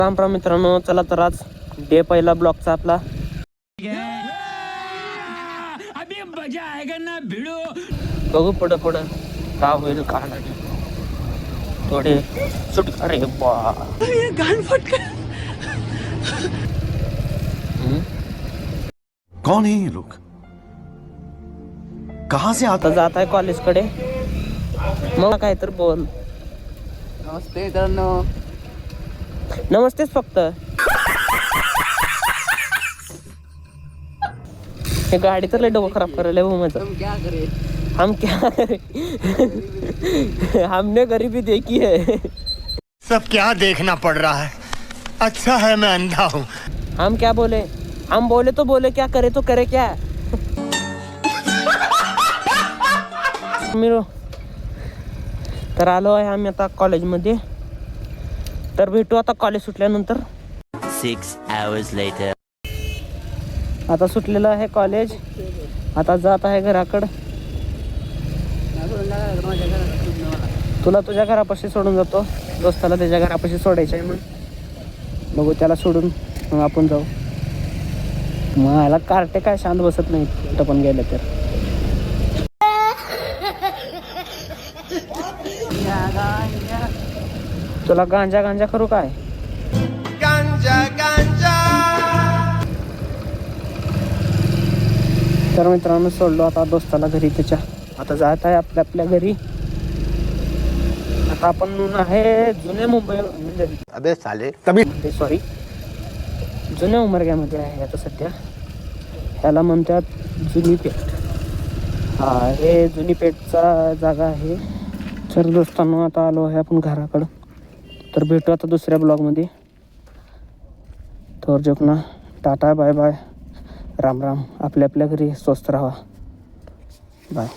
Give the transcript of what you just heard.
राम राम मित्रांनो, चला तर आज डे पहिला ब्लॉगचा आपला अभी मजा आएगा ना भिडो. बघू पुढं पुढं का होईल का नाही. थोडे सुट अरे बा गान फटका. कौन है ये लोग, कहां से आता जात आहे कॉलेज कडे. मग काय तर बोल. नमस्ते मित्रांनो. नमस्तेच फक्त. हे गाडी तर लय डोकं खराब करायला भाऊ माझं. तुम क्या करे. हम क्या करें. हमने गरीबी देखी है. सब क्या देखना पड़ रहा है, अच्छा है मैं अंधा हूँ. हम क्या बोले, हम बोले तो बोले, क्या करे तो करे क्या. मिरो तर आलो आहे आम्ही आता कॉलेजमध्ये. तर भेटू आता कॉलेज सुटल्यानंतर. 6 hours later. आता सुटलेलं आहे कॉलेज. आता जात आहे घराकडं. तुला तुझ्या घरापाशी सोडून जातो. दोस्ताला त्याच्या घरापाशी सोडायचं आहे. मग बघू त्याला सोडून मग आपण जाऊ. मग याला कार्टे काय शांत बसत नाही कुठं पण गेलं तर. तुला गांजा गांजा करू काय. गांजा गांजा. तर मित्रांनो सोडलो आता दोस्ताला घरी त्याच्या. आता जात आहे आपल्या घरी. आता आपण आहे जुन्या मुंबई म्हणजे अबे साले तभी सॉरी जुन्या उमरग्यामध्ये आहे आता सध्या. ह्याला म्हणतात जुनी पेठ. हा हे जुनी पेठचा जागा आहे. तर दोस्तांनो आता आलो आहे आपण घराकडं. तर भेटू आता दुसऱ्या ब्लॉगमध्ये. तर जोकना tata bye bye Ram Ram. आपल्या घरी स्वस्त राहा. बाय.